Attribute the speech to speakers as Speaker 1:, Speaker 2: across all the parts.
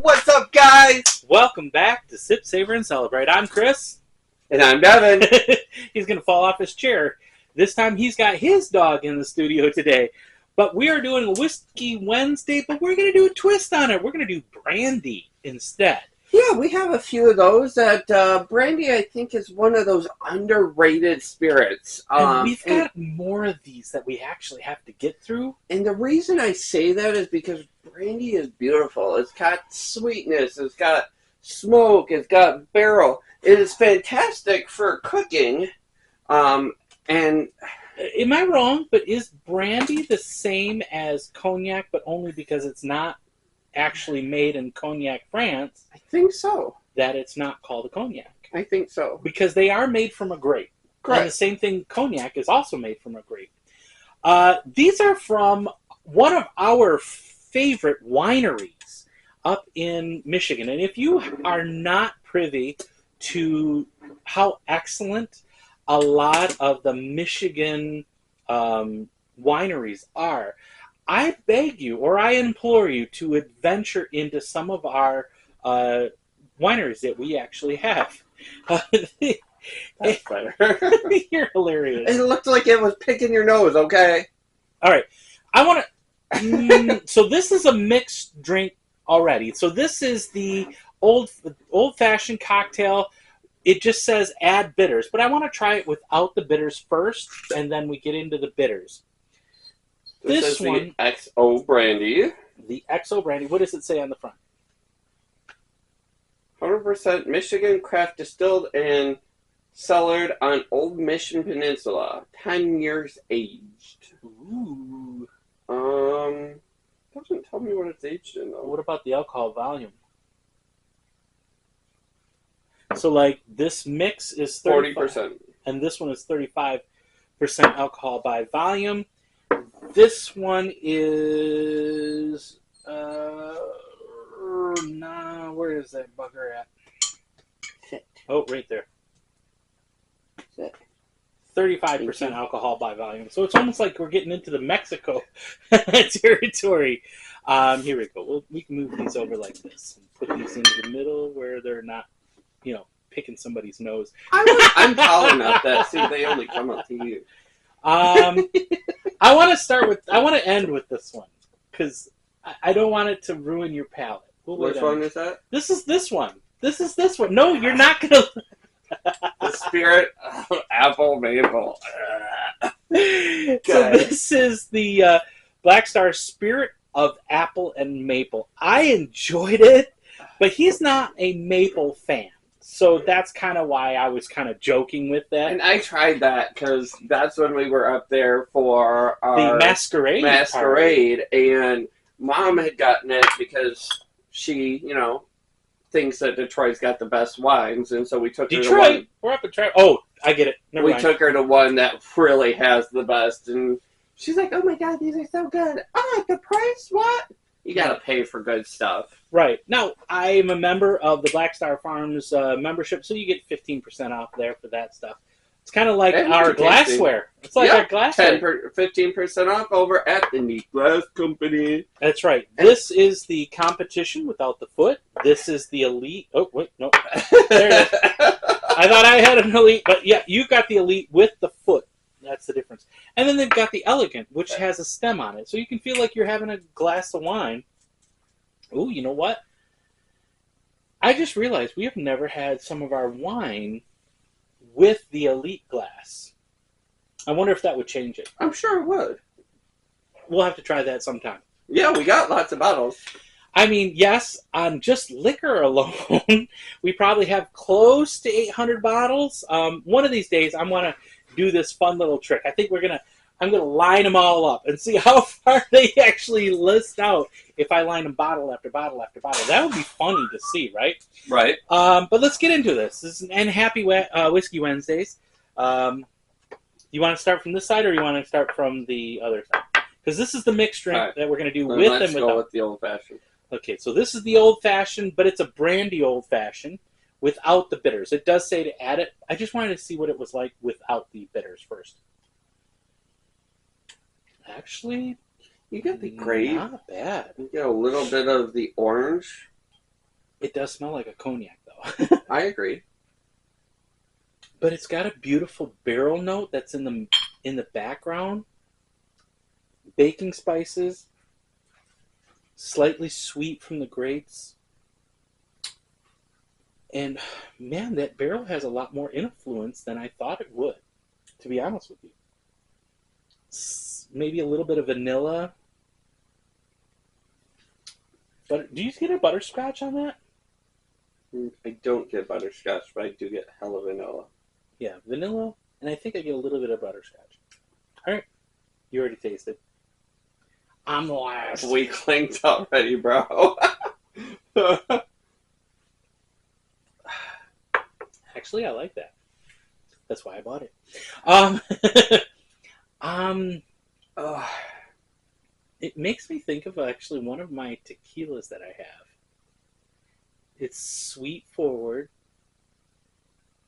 Speaker 1: What's up, guys?
Speaker 2: Welcome back to Sip, Savor, and Celebrate. I'm Chris.
Speaker 1: And I'm Devin.
Speaker 2: He's going to fall off his chair. This time he's got his dog in the studio today. But we are doing a Whiskey Wednesday, but we're going to do a twist on it. We're going to do brandy instead.
Speaker 1: Yeah, we have a few of those. That brandy, I think, is one of those underrated spirits.
Speaker 2: And we've got more of these that we actually have to get through.
Speaker 1: And the reason I say that is because brandy is beautiful. It's got sweetness. It's got smoke. It's got barrel. It is fantastic for cooking. And
Speaker 2: am I wrong? But is brandy the same as cognac, but only because it's not actually made in Cognac, France?
Speaker 1: I think so.
Speaker 2: That it's not called a cognac.
Speaker 1: I think so.
Speaker 2: Because they are made from a grape.
Speaker 1: Correct.
Speaker 2: And the same thing, cognac is also made from a grape. These are from one of our favorite wineries up in Michigan. And if you are not privy to how excellent a lot of the Michigan wineries are, I beg you, or I implore you, to adventure into some of our wineries that we actually have.
Speaker 1: That's better.
Speaker 2: You're hilarious.
Speaker 1: It looked like it was picking your nose, okay?
Speaker 2: All right. I want to... so this is a mixed drink already. So this is the old-fashioned cocktail. It just says add bitters. But I want to try it without the bitters first, and then we get into the bitters.
Speaker 1: This is one, the XO Brandy.
Speaker 2: The XO Brandy. What does it say on the front?
Speaker 1: 100% Michigan craft distilled and cellared on Old Mission Peninsula. 10 years aged.
Speaker 2: Ooh.
Speaker 1: Doesn't tell me what it's aged in, though.
Speaker 2: What about the alcohol volume? So, like, this mix is
Speaker 1: 40%.
Speaker 2: And this one is 35% alcohol by volume. This one is, where is that bugger at?
Speaker 1: Sit.
Speaker 2: Oh, right there.
Speaker 1: Sit.
Speaker 2: 35% alcohol by volume. So it's almost like we're getting into the Mexico territory. Here we go. We can move these over like this and put these into the middle where they're not, picking somebody's nose.
Speaker 1: I'm tall enough that, see, they only come up to you.
Speaker 2: I want to end with this one because I don't want it to ruin your palate.
Speaker 1: Which one is that?
Speaker 2: This is this one. This is this one. No, you're not gonna.
Speaker 1: The spirit of apple maple.
Speaker 2: So this is the Black Star Spirit of Apple and Maple. I enjoyed it, but he's not a maple fan. So that's kind of why I was kind of joking with that.
Speaker 1: And I tried that because that's when we were up there for our
Speaker 2: the masquerade
Speaker 1: party. And Mom had gotten it because she, thinks that Detroit's got the best wines. And so we took her to one.
Speaker 2: We're up in Detroit. Oh, I get it. Never mind.
Speaker 1: Took her to one that really has the best. And she's like, oh my God, these are so good. Oh, the price? What? You got to pay for good stuff.
Speaker 2: Right. Now, I'm a member of the Black Star Farms membership, so you get 15% off there for that stuff. It's kind of like our glassware. It's like our glassware.
Speaker 1: 15% off over at the Neat Glass Company.
Speaker 2: That's right. This is the competition without the foot. This is the elite. Oh, wait, no. There it is. I thought I had an elite, but yeah, you got the elite with the foot. That's the difference. And then they've got the elegant, which has a stem on it. So you can feel like you're having a glass of wine. Ooh, you know what? I just realized we have never had some of our wine with the elite glass. I wonder if that would change it.
Speaker 1: I'm sure it would.
Speaker 2: We'll have to try that sometime.
Speaker 1: Yeah, we got lots of bottles.
Speaker 2: I mean, yes, on just liquor alone, we probably have close to 800 bottles. One of these days, I want to do this fun little trick. I think I'm gonna line them all up and see how far they actually list out if I line them bottle after bottle after bottle. That would be funny to see, right?
Speaker 1: Right.
Speaker 2: But let's get into this. And happy Whiskey Wednesdays. You want to start from this side, or you want to start from the other side? Because this is the mixed drink that we're going to do with and without.
Speaker 1: Let's go with the old-fashioned.
Speaker 2: Okay, so this is the old-fashioned, but it's a brandy old-fashioned without the bitters. It does say to add it. I just wanted to see what it was like without the bitters first. Actually,
Speaker 1: you get the grape.
Speaker 2: Not bad.
Speaker 1: You get a little bit of the orange.
Speaker 2: It does smell like a cognac, though.
Speaker 1: I agree.
Speaker 2: But it's got a beautiful barrel note that's in the background. Baking spices, slightly sweet from the grapes. And man, that barrel has a lot more influence than I thought it would, to be honest with you. Maybe a little bit of vanilla. But do you get a butterscotch on that?
Speaker 1: I don't get butterscotch, but I do get hella vanilla.
Speaker 2: Yeah, vanilla, and I think I get a little bit of butterscotch. All right, you already tasted. I'm the last.
Speaker 1: We clinked already, bro.
Speaker 2: Actually, I like that. That's why I bought it.
Speaker 1: Ugh.
Speaker 2: It makes me think of actually one of my tequilas that I have. It's sweet forward.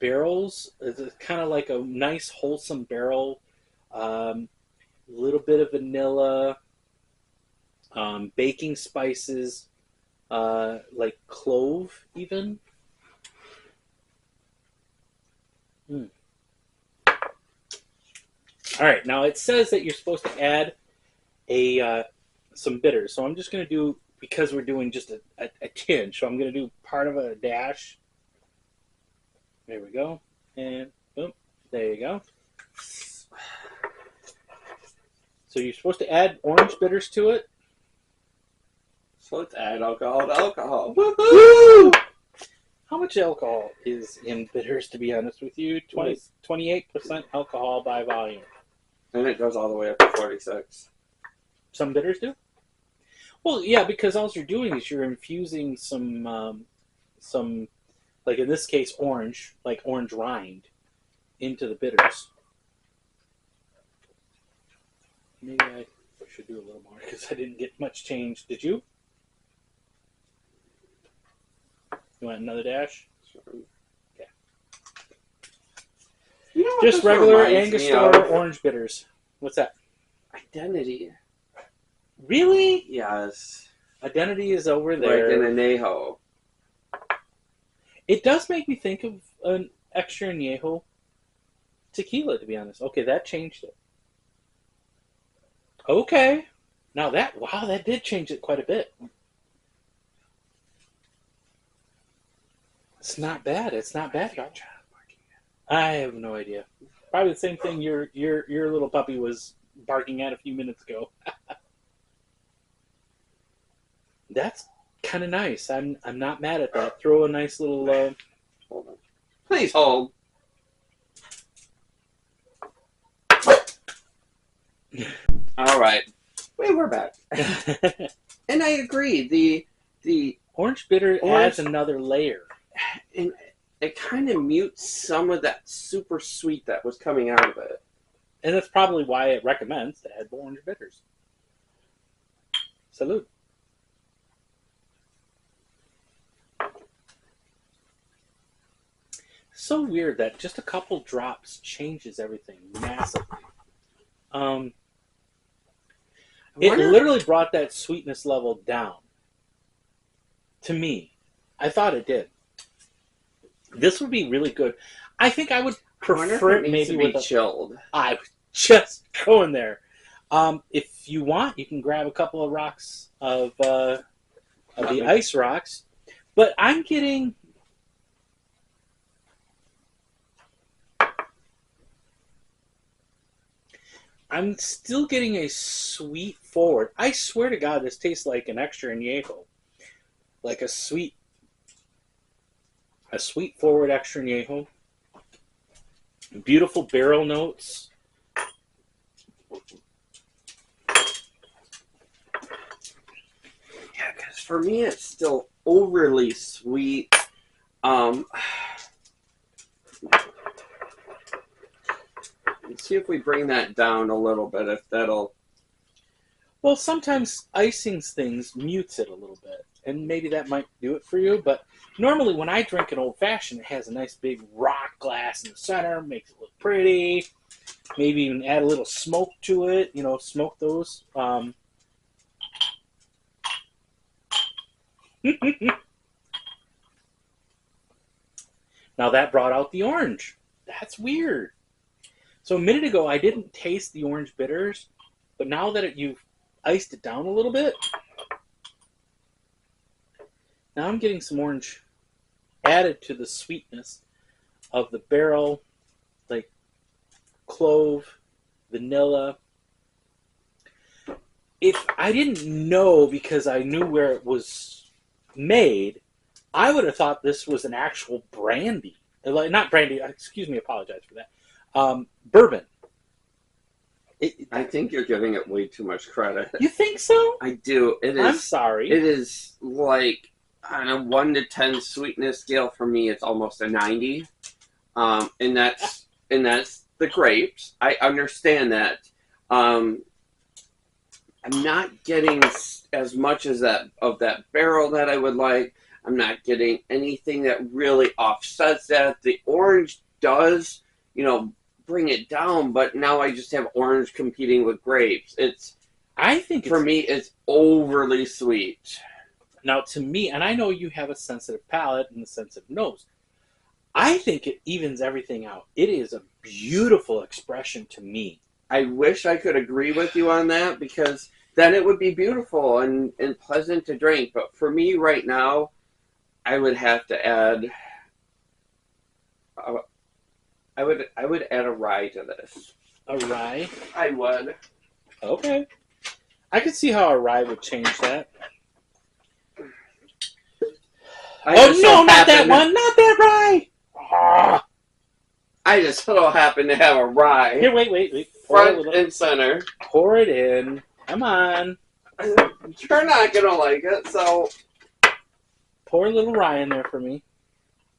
Speaker 2: Barrels, it's kind of like a nice wholesome barrel. Little bit of vanilla. Baking spices. Like clove even. Mm. All right, now it says that you're supposed to add some bitters. So I'm just going to do, because we're doing just a tinge, so I'm going to do part of a dash. There we go. And boom, there you go. So you're supposed to add orange bitters to it.
Speaker 1: So let's add alcohol to alcohol.
Speaker 2: Woo! How much alcohol is in bitters, to be honest with you? 28% alcohol by volume.
Speaker 1: And it goes all the way up to 46.
Speaker 2: Some bitters do? Well, yeah, because all you're doing is you're infusing some, like in this case, orange, like orange rind, into the bitters. Maybe I should do a little more because I didn't get much change. Did you? You want another dash?
Speaker 1: Sure.
Speaker 2: Okay.
Speaker 1: You know what
Speaker 2: Just
Speaker 1: this
Speaker 2: regular
Speaker 1: reminds me
Speaker 2: Angostura
Speaker 1: of?
Speaker 2: orange bitters. What's that?
Speaker 1: Identity.
Speaker 2: Really?
Speaker 1: Yes.
Speaker 2: Identity is over there.
Speaker 1: Like in Añejo.
Speaker 2: It does make me think of an extra añejo tequila, to be honest. Okay, that changed it. Okay. Now that did change it quite a bit. It's not bad. It's not bad. I have no idea. Probably the same thing your little puppy was barking at a few minutes ago. That's kind of nice. I'm not mad at that. Throw a nice little.
Speaker 1: Hold on. Please hold. All right. We're back. And I agree. The
Speaker 2: Orange bitter adds another layer.
Speaker 1: And it kind of mutes some of that super sweet that was coming out of it.
Speaker 2: And that's probably why it recommends to add orange bitters. Salute. So weird that just a couple drops changes everything massively. It literally brought that sweetness level down. To me. I thought it did. This would be really good. I think I would prefer it maybe with
Speaker 1: chilled.
Speaker 2: I was just going there. If you want, you can grab a couple of rocks of the ice rocks. But I'm getting... I'm still getting a sweet forward. I swear to God, this tastes like an extra añejo. Like a sweet forward extra añejo. Beautiful barrel notes.
Speaker 1: Yeah, because for me, it's still overly sweet. Let's see if we bring that down a little bit, if that'll...
Speaker 2: Well, sometimes icing things mutes it a little bit, and maybe that might do it for you, but normally when I drink an old-fashioned, it has a nice big rock glass in the center, makes it look pretty, maybe even add a little smoke to it, smoke those. Now that brought out the orange. That's weird. So a minute ago, I didn't taste the orange bitters, but now that you've iced it down a little bit, now I'm getting some orange added to the sweetness of the barrel, like clove, vanilla. If I didn't know because I knew where it was made, I would have thought this was an actual brandy. Not brandy, excuse me, apologize for that. Bourbon.
Speaker 1: I think you're giving it way too much credit.
Speaker 2: You think so?
Speaker 1: I do.
Speaker 2: I'm sorry.
Speaker 1: It is like on a 1 to 10 sweetness scale for me. It's almost a 90, and that's the grapes. I understand that. I'm not getting as much as that of that barrel that I would like. I'm not getting anything that really offsets that. The orange does, bring it down, but now I just have orange competing with grapes.
Speaker 2: I think
Speaker 1: for me, it's overly sweet.
Speaker 2: Now, to me, and I know you have a sensitive palate and a sensitive nose, I think it evens everything out. It is a beautiful expression to me.
Speaker 1: I wish I could agree with you on that because then it would be beautiful and pleasant to drink. But for me right now, I would have to add. I would add a rye to this.
Speaker 2: A rye?
Speaker 1: I would.
Speaker 2: Okay. I could see how a rye would change that. Oh no, not that one! Not that rye! Ah.
Speaker 1: I just so happen to have a rye.
Speaker 2: Here, wait.
Speaker 1: Front and center.
Speaker 2: Pour it in. Come on.
Speaker 1: You're not gonna like it, so
Speaker 2: pour a little rye in there for me.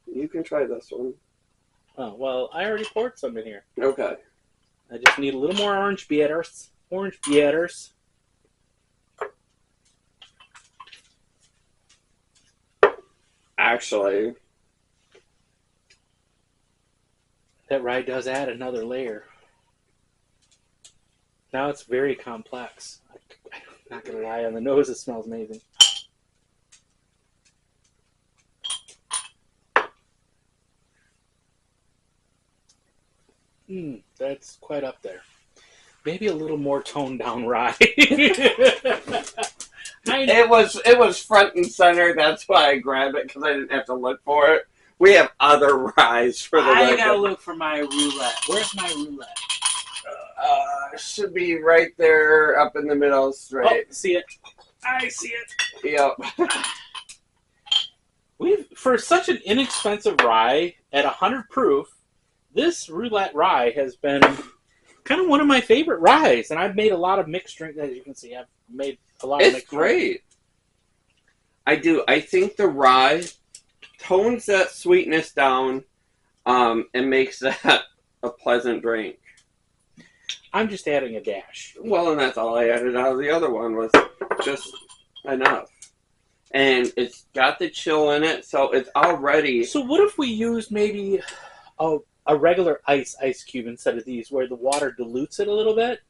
Speaker 1: You can try this one.
Speaker 2: Oh, well, I already poured some in here.
Speaker 1: Okay.
Speaker 2: I just need a little more orange bitters. Orange bitters.
Speaker 1: Actually,
Speaker 2: that rye does add another layer. Now it's very complex. I'm not going to lie, on the nose it smells amazing. That's quite up there. Maybe a little more toned down rye.
Speaker 1: It was front and center. That's why I grabbed it because I didn't have to look for it. We have other ryes for the.
Speaker 2: I gotta look for my roulette. Where's my roulette?
Speaker 1: Should be right there, up in the middle, straight.
Speaker 2: Oh, see it. I see it.
Speaker 1: Yep.
Speaker 2: For such an inexpensive rye at 100 proof, this roulette rye has been kind of one of my favorite ryes, and I've made a lot of mixed drinks. As you can see, I've made a lot of mixed drinks. It's great.
Speaker 1: I do. I think the rye tones that sweetness down and makes that a pleasant drink.
Speaker 2: I'm just adding a dash.
Speaker 1: Well, and that's all I added out of the other one was just enough. And it's got the chill in it, so it's already...
Speaker 2: So what if we used maybe a regular ice cube instead of these, where the water dilutes it a little bit?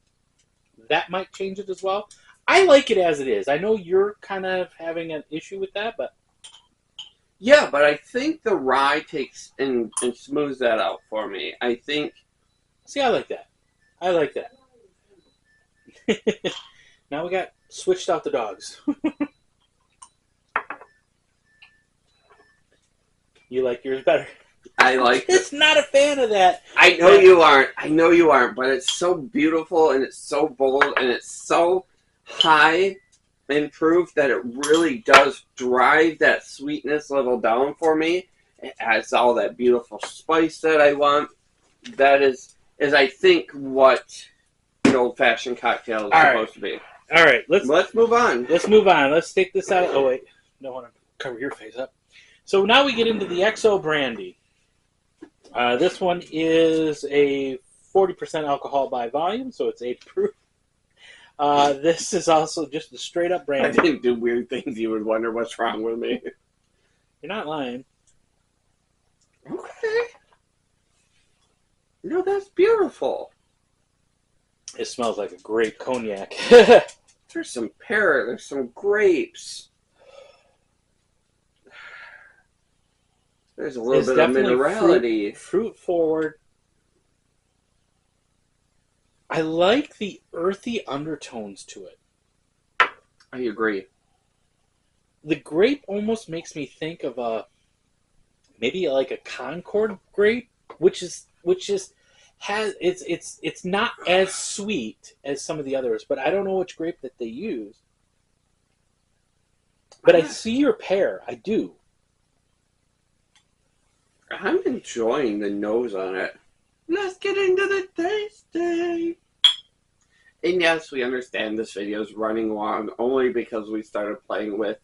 Speaker 2: That might change it as well. I like it as it is. I know you're kind of having an issue with that, but...
Speaker 1: Yeah, but I think the rye takes and smooths that out for me. I think...
Speaker 2: See, I like that. I like that. Now we got switched out the dogs. You like yours better?
Speaker 1: I like
Speaker 2: It's not a fan of that.
Speaker 1: I know you aren't. I know you aren't, but it's so beautiful and it's so bold and it's so high in proof that it really does drive that sweetness level down for me. It adds all that beautiful spice that I want. That is I think what an old-fashioned cocktail is supposed to be.
Speaker 2: All right, let's
Speaker 1: move on.
Speaker 2: Let's move on. Let's take this out. Oh wait, don't want to cover your face up. So now we get into the XO Brandy. This one is a 40% alcohol by volume, so it's 8 proof. This is also just a straight up brandy.
Speaker 1: I didn't do weird things. You would wonder what's wrong with me.
Speaker 2: You're not lying.
Speaker 1: Okay. No, that's beautiful.
Speaker 2: It smells like a great cognac.
Speaker 1: There's some pear. There's some grapes. There's a little
Speaker 2: It's
Speaker 1: bit of
Speaker 2: definitely
Speaker 1: minerality.
Speaker 2: fruit forward. I like the earthy undertones to it.
Speaker 1: I agree.
Speaker 2: The grape almost makes me think of maybe like a Concord grape, which has it's not as sweet as some of the others, but I don't know which grape that they use. But I see your pear. I do.
Speaker 1: I'm enjoying the nose on it. Let's get into the tasting. And yes, we understand this video is running long only because we started playing with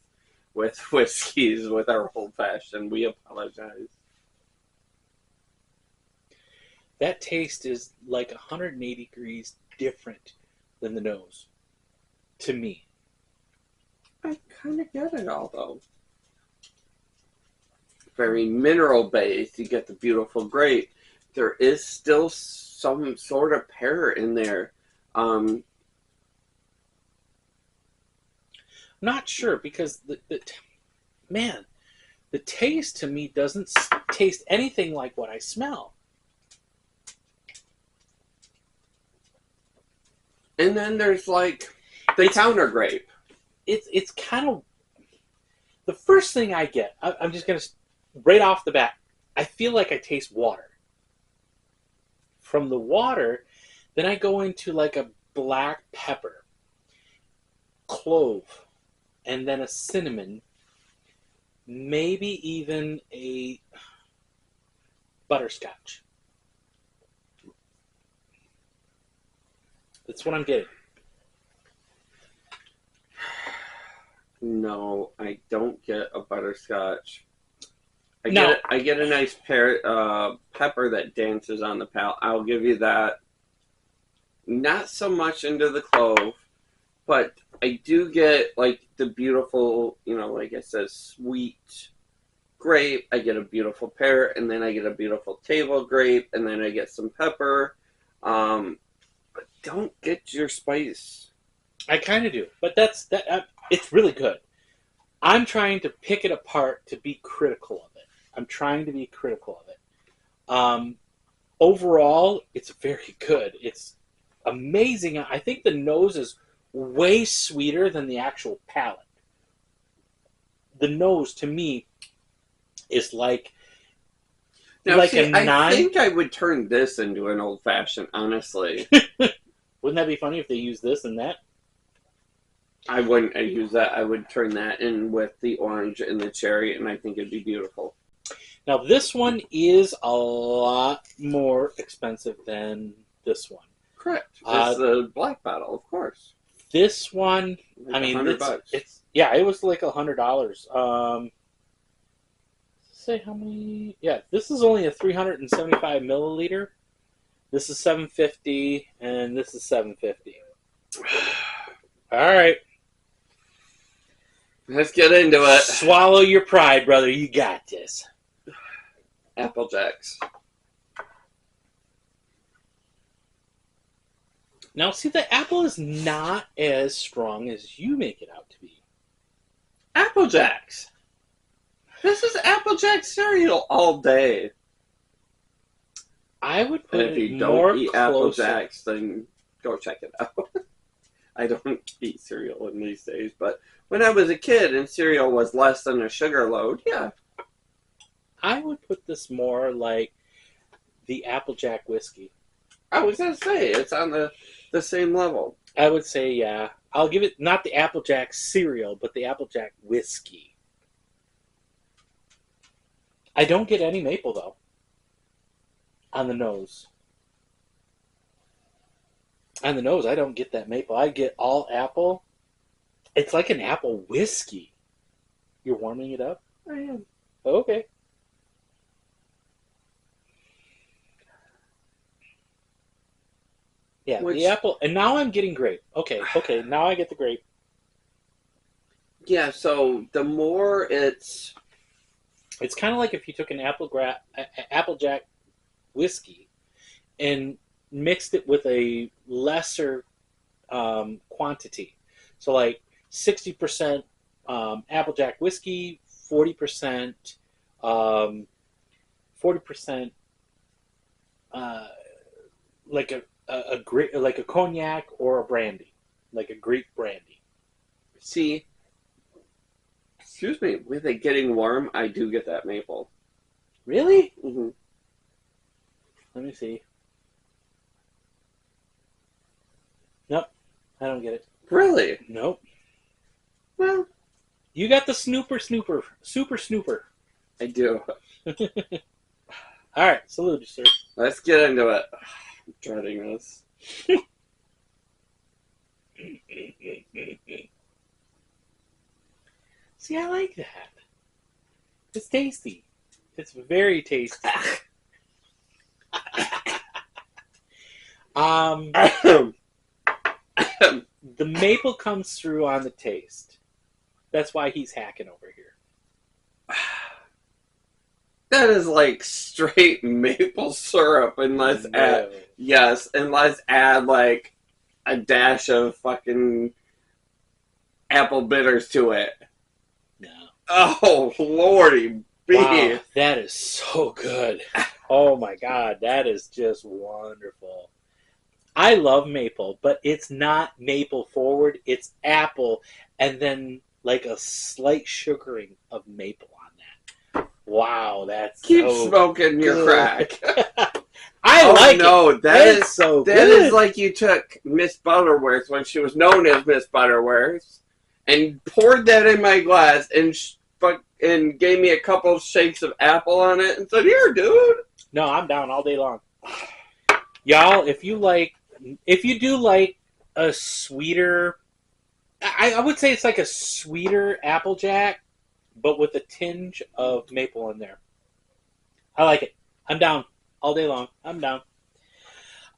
Speaker 1: whiskeys with our old fashioned. We apologize.
Speaker 2: That taste is like 180 degrees different than the nose, to me.
Speaker 1: I kind of get it all though. Very mineral based. You get the beautiful grape. There is still some sort of pear in there.
Speaker 2: Not sure because man, the taste to me doesn't taste anything like what I smell.
Speaker 1: And then there's like the counter grape.
Speaker 2: It's kind of the first thing I get. I'm just gonna right off the bat. I feel like I taste water. From the water, then I go into like a black pepper, clove, and then a cinnamon, maybe even a butterscotch. That's what I'm getting.
Speaker 1: No, I don't get a butterscotch.
Speaker 2: No.
Speaker 1: I get a nice pepper that dances on the palate. I'll give you that. Not so much into the clove, but I do get like the beautiful, like I said, sweet grape. I get a beautiful pear, and then I get a beautiful table grape, and then I get some pepper. But don't get your spice.
Speaker 2: I kind of do, but that's that. It's really good. I'm trying to pick it apart to be critical of it. I'm trying to be critical of it. Overall, it's very good. It's amazing. I think the nose is way sweeter than the actual palate. The nose, to me, is like
Speaker 1: Now, see,
Speaker 2: a 9.
Speaker 1: I think I would turn this into an old fashioned, honestly.
Speaker 2: Wouldn't that be funny if they used this and that?
Speaker 1: I wouldn't use that. I would turn that in with the orange and the cherry, and I think it'd be beautiful.
Speaker 2: Now, this one is a lot more expensive than this one.
Speaker 1: Correct. It's the black bottle, of course.
Speaker 2: This one,
Speaker 1: like
Speaker 2: I mean,
Speaker 1: $100.
Speaker 2: it was like $100. Say how many? Yeah, this is only a 375 milliliter. This is $7.50, and this is $7.50. All right.
Speaker 1: Let's get into it.
Speaker 2: Swallow your pride, brother. You got this.
Speaker 1: Apple Jacks.
Speaker 2: Now, see, the apple is not as strong as you make it out to be.
Speaker 1: Apple Jacks. This is Apple Jack cereal all day.
Speaker 2: I would put
Speaker 1: And if
Speaker 2: it
Speaker 1: you
Speaker 2: more
Speaker 1: don't eat
Speaker 2: closer.
Speaker 1: Apple Jacks, then go check it out. I don't eat cereal in these days, but when I was a kid and cereal was less than a sugar load, yeah.
Speaker 2: I would put this more like the Applejack whiskey.
Speaker 1: I was going to say, it's on the same level.
Speaker 2: I would say, yeah. I'll give it not the Applejack cereal, but the Applejack whiskey. I don't get any maple, though, on the nose. On the nose, I don't get that maple. I get all apple. It's like an apple whiskey. You're warming it up?
Speaker 1: I am.
Speaker 2: Okay. Yeah, the apple. And now I'm getting grape. Okay, now I get the grape.
Speaker 1: Yeah, so the more it's...
Speaker 2: It's kind of like if you took an Applejack whiskey and mixed it with a lesser quantity. So like 60% Applejack whiskey, 40% 40%, like a cognac or a brandy, like a Greek brandy.
Speaker 1: See, excuse me, with it getting warm, I do get that maple.
Speaker 2: Really?
Speaker 1: Mm-hmm.
Speaker 2: Let me see. Nope, I don't get it.
Speaker 1: Really?
Speaker 2: Nope.
Speaker 1: Well,
Speaker 2: You got the super snooper.
Speaker 1: I do.
Speaker 2: All right, salute, sir.
Speaker 1: Let's get into it. I'm dreading this.
Speaker 2: See, I like that. It's tasty. It's very tasty. The maple comes through on the taste. That's why he's hacking over here.
Speaker 1: That is like straight maple syrup, and let's add like a dash of fucking apple bitters to it.
Speaker 2: No.
Speaker 1: Oh, lordy B.
Speaker 2: Wow, that is so good. Oh my god, that is just wonderful. I love maple, but it's not maple forward. It's apple, and then like a slight sugaring of maple on that. Wow, that's
Speaker 1: Keep
Speaker 2: so
Speaker 1: smoking your
Speaker 2: good.
Speaker 1: crack.
Speaker 2: I like it.
Speaker 1: That is
Speaker 2: so
Speaker 1: that
Speaker 2: good.
Speaker 1: is like you took Miss Butterworth when she was known as Miss Butterworth and poured that in my glass and gave me a couple shakes of apple on it and said, "Here, dude."
Speaker 2: No, I'm down all day long. Y'all, if you do like a sweeter, I would say it's like a sweeter Applejack, but with a tinge of maple in there. I like it. I'm down all day long. I'm down.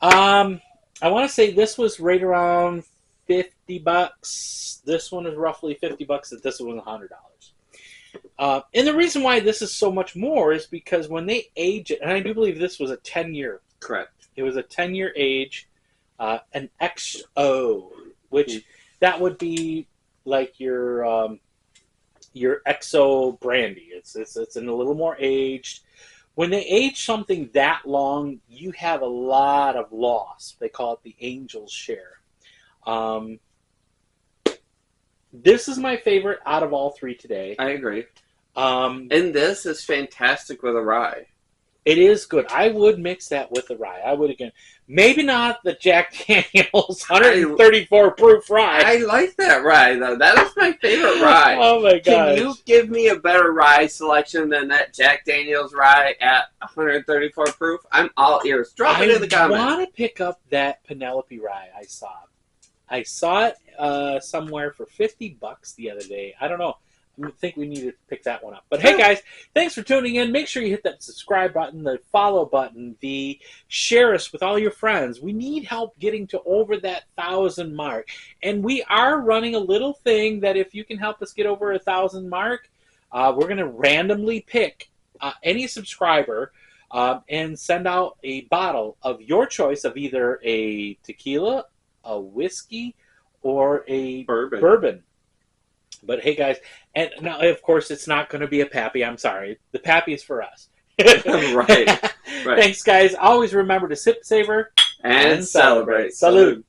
Speaker 2: I want to say this was right around $50. This one is roughly $50, and this one was $100. And the reason why this is so much more is because when they age it, and I do believe this was a 10-year.
Speaker 1: Correct.
Speaker 2: It was a 10-year age, an XO, which that would be like your XO brandy. It's a little more aged. When they age something that long, you have a lot of loss. They call it the angel's share. This is my favorite out of all three today.
Speaker 1: I agree. And this is fantastic with a rye.
Speaker 2: It is good. I would mix that with the rye. I would again. Maybe not the Jack Daniel's 134 proof rye.
Speaker 1: I like that rye, though. That is my favorite rye.
Speaker 2: Oh, my gosh.
Speaker 1: Can you give me a better rye selection than that Jack Daniel's rye at 134 proof? I'm all ears. Drop it in the comments.
Speaker 2: I want to pick up that Penelope rye I saw. I saw it somewhere for $50 the other day. I don't know. I think we need to pick that one up. But hey, guys, thanks for tuning in. Make sure you hit that subscribe button, the follow button, the share us with all your friends. We need help getting to over that 1,000 mark. And we are running a little thing that if you can help us get over 1,000 mark, we're going to randomly pick any subscriber and send out a bottle of your choice of either a tequila, a whiskey, or a bourbon. But hey, guys, and now, of course, it's not going to be a Pappy. I'm sorry. The Pappy is for us.
Speaker 1: Right.
Speaker 2: Thanks, guys. Always remember to sip, savor,
Speaker 1: and celebrate.
Speaker 2: Salud.